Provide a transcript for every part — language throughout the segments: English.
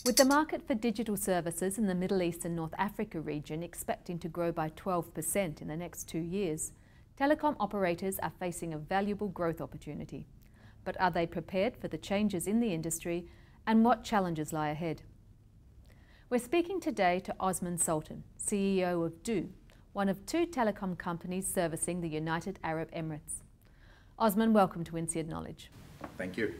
With the market for digital services in the Middle East and North Africa region expecting to grow by 12% in the next 2 years, telecom operators are facing a valuable growth opportunity. But are they prepared for the changes in the industry, and what challenges lie ahead? We're speaking today to Osman Sultan, CEO of Du, one of 2 telecom companies servicing the United Arab Emirates. Osman, welcome to INSEAD Knowledge. Thank you.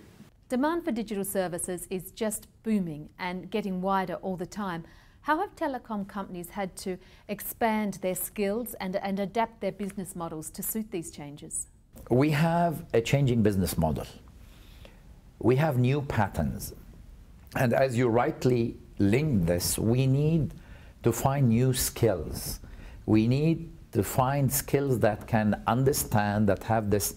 Demand for digital services is just booming and getting wider all the time. How have telecom companies had to expand their skills and adapt their business models to suit these changes? We have a changing business model. We have new patterns. And as you rightly linked this, we need to find new skills. We need to find skills that can understand, that have this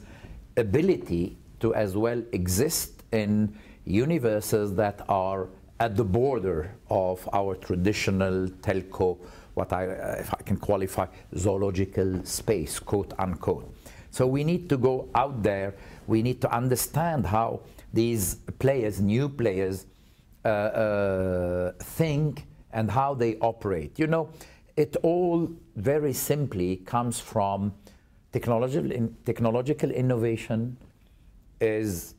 ability to as well exist in universes that are at the border of our traditional telco, if I can qualify, zoological space, quote unquote. So we need to go out there. We need to understand how these players, new players, think and how they operate. You know, it all very simply comes from technological innovation is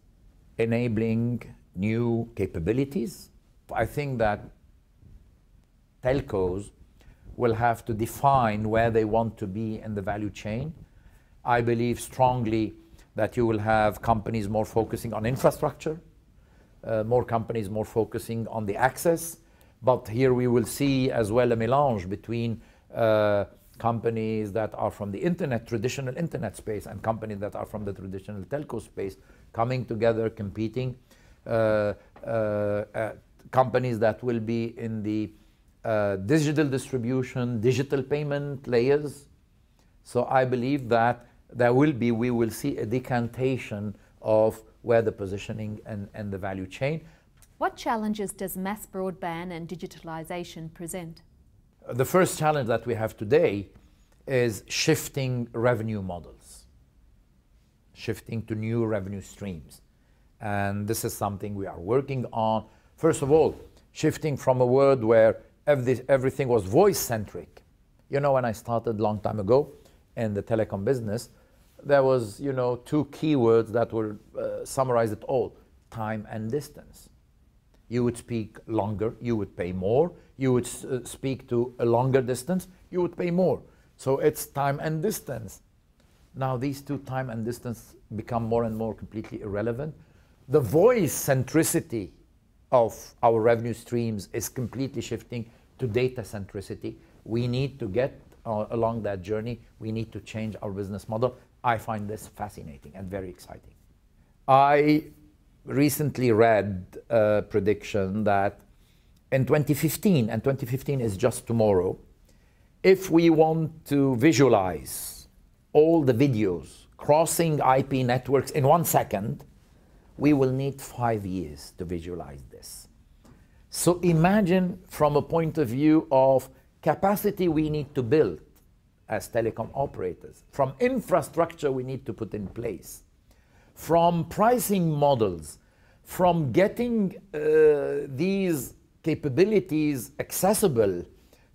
enabling new capabilities. I think that telcos will have to define where they want to be in the value chain. I believe strongly that you will have companies more focusing on infrastructure, more companies more focusing on the access, but here we will see as well a melange between companies that are from the traditional internet space and companies that are from the traditional telco space coming together, competing. Companies that will be in the digital distribution, digital payment layers. So I believe that we will see a decantation of where the positioning and the value chain. What challenges does mass broadband and digitalization present? The first challenge that we have today is shifting revenue models, shifting to new revenue streams. And this is something we are working on. First of all, shifting from a world where everything was voice-centric. You know, when I started a long time ago in the telecom business, there was, 2 keywords that would summarize it all: time and distance. You would speak longer, you would pay more. You would speak to a longer distance, you would pay more. So it's time and distance. Now these 2, time and distance, become more and more completely irrelevant. The voice centricity of our revenue streams is completely shifting to data centricity. We need to get along that journey. We need to change our business model. I find this fascinating and very exciting. I recently read a prediction that in 2015, and 2015 is just tomorrow, if we want to visualize all the videos crossing IP networks in 1 second, we will need 5 years to visualize this. So imagine from a point of view of capacity we need to build as telecom operators, from infrastructure we need to put in place, from pricing models, from getting these capabilities accessible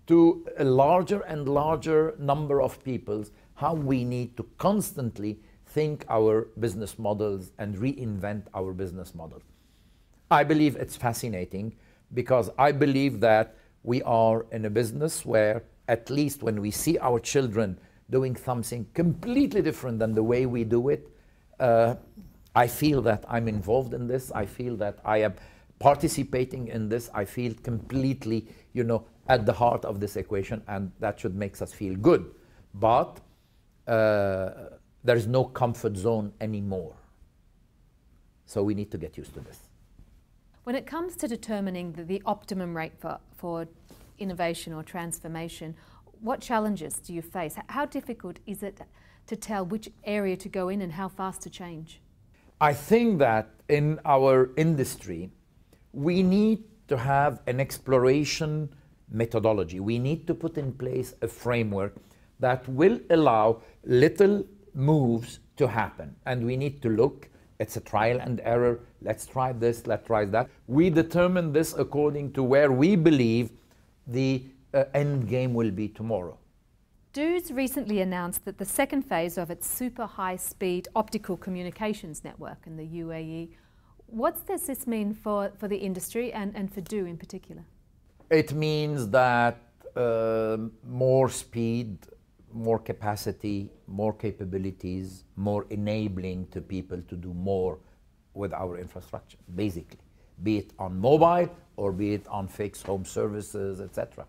to a larger and larger number of people, how we need to constantly think our business models and reinvent our business model. I believe it's fascinating because I believe that we are in a business where, at least when we see our children doing something completely different than the way we do it, I feel that I'm involved in this. I feel that I am participating in this. I feel completely, at the heart of this equation, and that should make us feel good. But there is no comfort zone anymore. So we need to get used to this. When it comes to determining the optimum rate for innovation or transformation, what challenges do you face? How difficult is it to tell which area to go in and how fast to change? I think that in our industry, we need to have an exploration methodology. We need to put in place a framework that will allow little moves to happen. And we need to look It's a trial and error. Let's try this, let's try that. We determine this according to where we believe the end game will be tomorrow. Du's recently announced that the second phase of its super high-speed optical communications network in the UAE. What does this mean for the industry and for Du in particular? It means that more speed, more capacity, more capabilities, more enabling to people to do more with our infrastructure, basically, be it on mobile or be it on fixed home services, etc.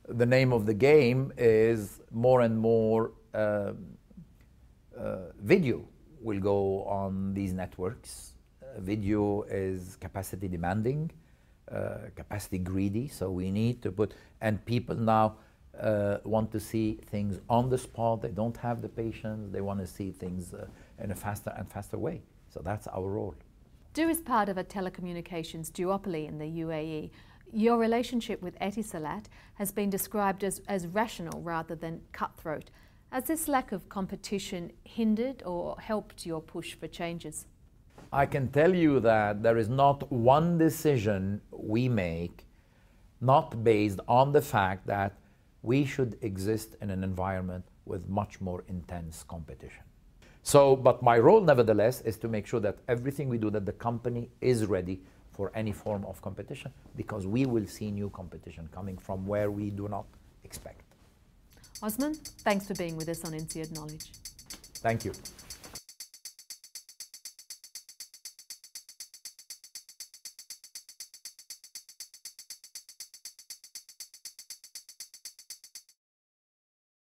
The name of the game is more and more video will go on these networks. Video is capacity demanding, capacity greedy, so we need to put, and people now want to see things on the spot. They don't have the patience. They want to see things in a faster and faster way. So that's our role. Du is part of a telecommunications duopoly in the UAE. Your relationship with Etisalat has been described as rational rather than cutthroat. Has this lack of competition hindered or helped your push for changes? I can tell you that there is not one decision we make not based on the fact that we should exist in an environment with much more intense competition. So, but my role nevertheless is to make sure that everything we do, that the company is ready for any form of competition, because we will see new competition coming from where we do not expect. Osman, thanks for being with us on INSEAD Knowledge. Thank you.